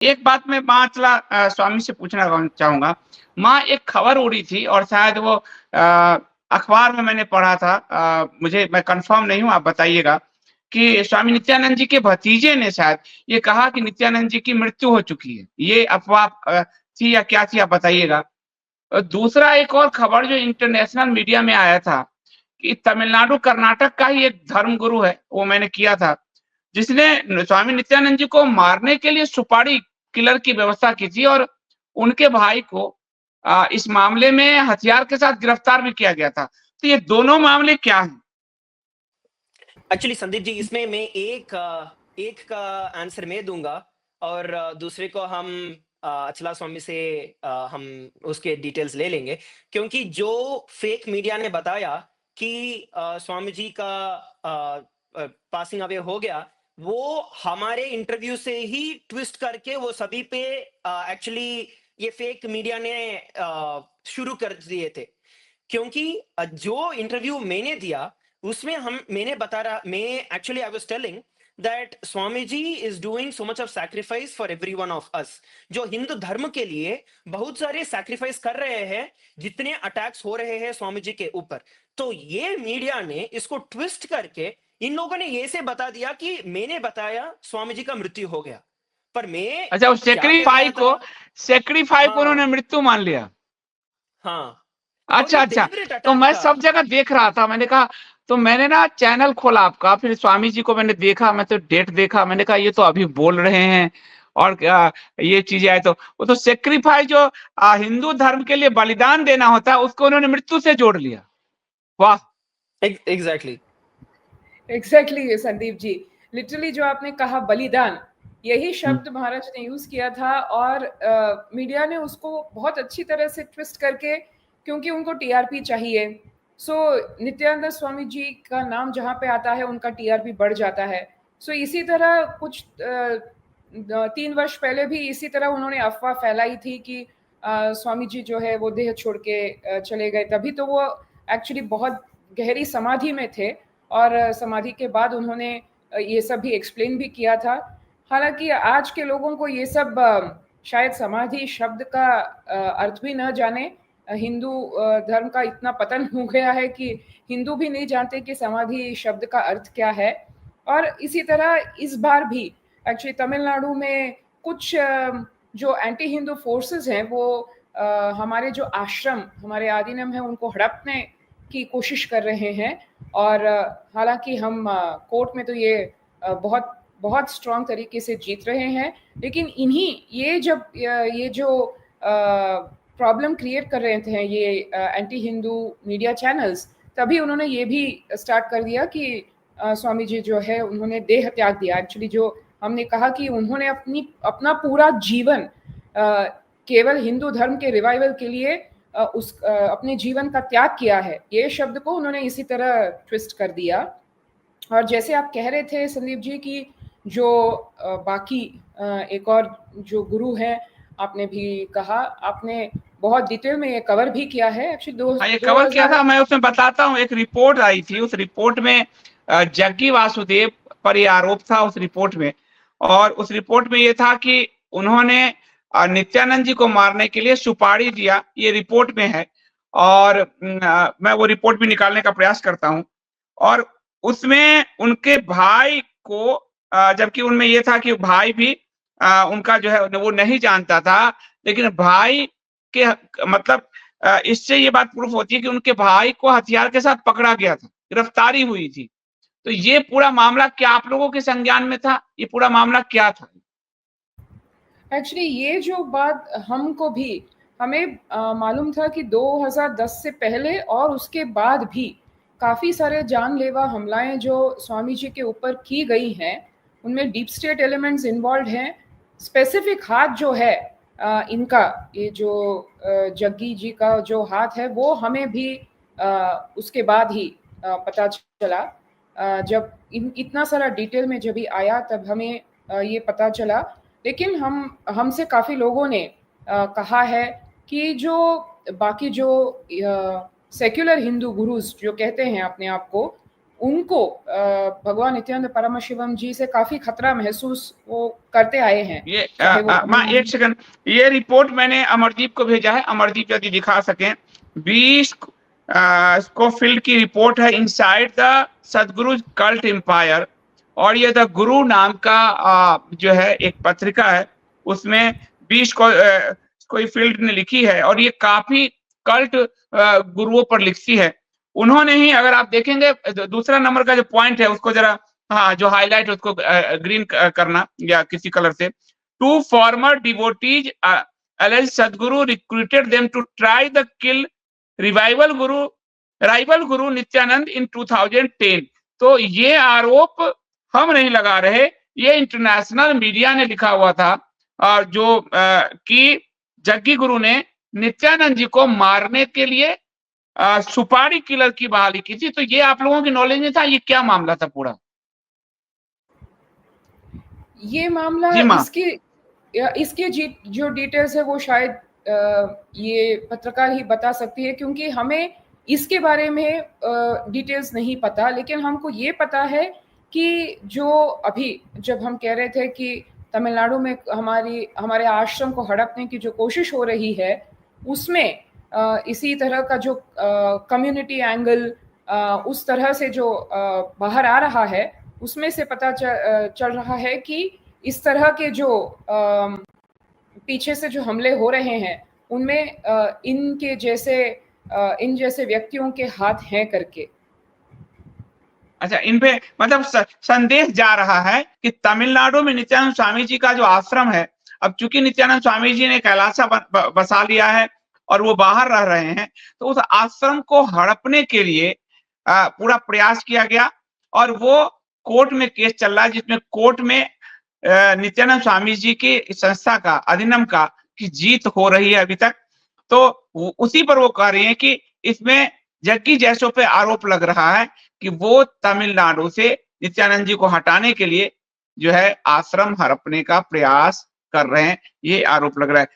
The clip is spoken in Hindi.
एक बात मैं माँ चला स्वामी से पूछना चाहूँगा। माँ एक खबर उड़ी थी और शायद वो अखबार में मैंने पढ़ा था मुझे मैं कन्फर्म नहीं हूँ, आप बताइएगा कि स्वामी नित्यानंद जी के भतीजे ने शायद ये कहा कि नित्यानंद जी की मृत्यु हो चुकी है। ये अफ़वाह थी या क्या थी आप बताइएगा? दूसरा एक और खबर जो इंटरनेशनल मीडिया में आया था कि तमिलनाडु, कर्नाटक का ही एक धर्मगुरु है, वो मैंने किया था, जिसने स्वामी नित्यानंद जी को मारने के लिए सुपारी किलर की व्यवस्था की थी और उनके भाई को इस मामले में हथियार के साथ गिरफ्तार भी किया गया था। तो ये दोनों मामले क्या हैं? एक्चुअली संदीप जी, इसमें मैं एक का आंसर मैं दूंगा और दूसरे को हम अचला स्वामी से हम उसके डिटेल्स ले लेंगे, क्योंकि जो फेक मीडिया ने बताया कि स्वामी जी का पासिंग अवे हो गया, वो हमारे इंटरव्यू से ही ट्विस्ट करके वो सभी पे एक्चुअली ये फेक मीडिया ने शुरू कर दिए थे। क्योंकि जो इंटरव्यू मैंने दिया उसमें हम मैंने बता रहा मैं actually I was telling that Swami ji is doing so much of sacrifice for every one of us, जो हिंदू धर्म के लिए बहुत सारे सैक्रिफाइस कर रहे हैं, जितने अटैक्स हो रहे हैं स्वामी जी के ऊपर। तो ये मीडिया ने इसको ट्विस्ट करके इन लोगों ने ये से बता दिया कि मैंने बताया स्वामी जी का मृत्यु हो गया, पर मैं अच्छा, उस क्या कह रहा था। सैक्रिफाई को उन्होंने हाँ मृत्यु मान लिया। हाँ। और अच्छा, ये अच्छा। डेलिबरेट तो अटैक मैं था। सब जगह देख रहा था, मैंने कहा तो मैंने ना चैनल खोला आपका, फिर स्वामी जी को मैंने देखा, मैं तो डेट देखा, मैंने कहा ये तो अभी बोल रहे हैं और ये चीज़ें आई तो वो तो सैक्रिफाइस जो हिंदू धर्म के लिए बलिदान देना होता है, उसको उन्होंने मृत्यु से जोड़ लिया। वाह! Exactly. Exactly Sandeep ji, literally जो आपने कहा बलिदान, यही हुँ। शब्द महाराज ने यूज किया था और मीडिया ने उसको बहुत अच्छी तरह से ट्विस्ट करके, क्योंकि उनको टीआरपी चाहिए। सो नित्यानंद स्वामी जी का नाम जहाँ पे आता है उनका टीआरपी बढ़ जाता है। सो इसी तरह कुछ 3 वर्ष पहले भी इसी तरह उन्होंने अफवाह फैलाई थी कि स्वामी जी जो है वो देह छोड़ के चले गए। तभी तो वो एक्चुअली बहुत गहरी समाधि में थे और समाधि के बाद उन्होंने ये सब भी एक्सप्लेन भी किया था। हालांकि आज के लोगों को ये सब शायद समाधि शब्द का अर्थ भी न जाने। हिंदू धर्म का इतना पतन हो गया है कि हिंदू भी नहीं जानते कि समाधि शब्द का अर्थ क्या है। और इसी तरह इस बार भी एक्चुअली तमिलनाडु में कुछ जो एंटी हिंदू फोर्सेस हैं वो हमारे जो आश्रम, हमारे आदीनम है, उनको हड़पने की कोशिश कर रहे हैं। और हालांकि हम कोर्ट में तो ये बहुत बहुत स्ट्रांग तरीके से जीत रहे हैं, लेकिन इन्हीं ये जो प्रॉब्लम क्रिएट कर रहे थे ये एंटी हिंदू मीडिया चैनल्स, तभी उन्होंने ये भी स्टार्ट कर दिया कि स्वामी जी जो है उन्होंने देह त्याग दिया। एक्चुअली जो हमने कहा कि उन्होंने अपना पूरा जीवन केवल हिंदू धर्म के रिवाइवल के लिए अपने जीवन का त्याग किया है, ये शब्द को उन्होंने इसी तरह ट्विस्ट कर दिया। और जैसे आप कह रहे थे संदीप जी कि जो बाकी एक और जो गुरु हैं, आपने भी कहा, आपने बहुत डिटेल में ये कवर भी किया है एक्चुअली। हाँ, ये कवर किया 2000 था, मैं उसमें बताता हूँ, एक रिपोर्ट आई थी, उस रिपोर्ट में जग्गी वासुदेव पर ये आरोप था उस रिपोर्ट में। और उस रिपोर्ट में ये था कि उन्होंने नित्यानंद जी को मारने के लिए सुपारी दिया, ये रिपोर्ट में है। और मैं वो रिपोर्ट भी निकालने का प्रयास करता हूँ। और उसमें उनके भाई को जबकि उनमें ये था कि भाई भी उनका जो है वो नहीं जानता था, लेकिन भाई के मतलब इससे ये बात प्रूफ होती है कि उनके भाई को हथियार के साथ पकड़ा गया था, गिरफ्तारी हुई थी। तो ये पूरा मामला क्या आप लोगों के संज्ञान में था? ये पूरा मामला क्या था? एक्चुअली ये जो बात हमको भी हमें मालूम था कि 2010 से पहले और उसके बाद भी काफ़ी सारे जानलेवा हमलाएं जो स्वामी जी के ऊपर की गई हैं, उनमें डीप स्टेट एलिमेंट्स इन्वॉल्व हैं। स्पेसिफिक हाथ जो है इनका, ये जो जग्गी जी का जो हाथ है, वो हमें भी उसके बाद ही पता चला। जब इतना सारा डिटेल में जब भी आया तब हमें ये पता चला। लेकिन हमसे काफ़ी लोगों ने कहा है कि जो बाकी जो सेक्युलर हिंदू गुरुज जो कहते हैं अपने आप को, उनको भगवान नित्यानंद परमशिवम जी से काफी खतरा महसूस वो करते आए हैं। ये चाहे वो माँ एक सेकंड, ये रिपोर्ट मैंने अमरदीप को भेजा है, अमरदीप यदि दिखा सकें, 20 स्कोफील्ड की रिपोर्ट है, इनसाइड द सदगुरु कल्ट एम्पायर, और ये द गुरु नाम का जो है एक पत्रिका है, उसमें 20 स्कोफील्ड ने लिखी है, और ये काफी कल्ट गुरुओं पर लिखती है। उन्होंने ही, अगर आप देखेंगे दूसरा नंबर का जो पॉइंट है उसको जरा, हाँ, जो हाईलाइट उसको ग्रीन करना या किसी कलर से, 2 former devotees alleged Sadhguru recruited them to try the kill rival guru Nityanand in 2010। तो ये आरोप हम नहीं लगा रहे, ये इंटरनेशनल मीडिया ने लिखा हुआ था, और जो कि जग्गी गुरु ने नित्यानंद जी को मारने के लिए सुपारी किलर की बहाली की थी। तो ये आप लोगों की नॉलेज में था, ये क्या मामला था पूरा? ये मामला, इसकी जो डिटेल्स है वो शायद ये पत्रकार ही बता सकती है, क्योंकि हमें इसके बारे में डिटेल्स नहीं पता। लेकिन हमको ये पता है कि जो अभी जब हम कह रहे थे कि तमिलनाडु में हमारे आश्रम को हड़पने की जो कोशिश हो रही है, उसमें इसी तरह का जो कम्युनिटी एंगल उस तरह से जो बाहर आ रहा है, उसमें से पता चल रहा है कि इस तरह के जो पीछे से जो हमले हो रहे हैं, उनमें इन जैसे व्यक्तियों के हाथ हैं करके। अच्छा, इन पे मतलब संदेश जा रहा है कि तमिलनाडु में नित्यानंद स्वामी जी का जो आश्रम है, अब चूंकि नित्यानंद स्वामी जी ने कैलासा बसा लिया है और वो बाहर रह रहे हैं, तो उस आश्रम को हड़पने के लिए पूरा प्रयास किया गया, और वो कोर्ट में केस चल रहा है, जिसमें कोर्ट में नित्यानंद स्वामी जी की संस्था का, अधिनियम का की जीत हो रही है अभी तक। तो उसी पर वो कह रही है कि इसमें जग्गी जैसों पे आरोप लग रहा है कि वो तमिलनाडु से नित्यानंद जी को हटाने के लिए जो है आश्रम हड़पने का प्रयास कर रहे हैं, ये आरोप लग रहा है।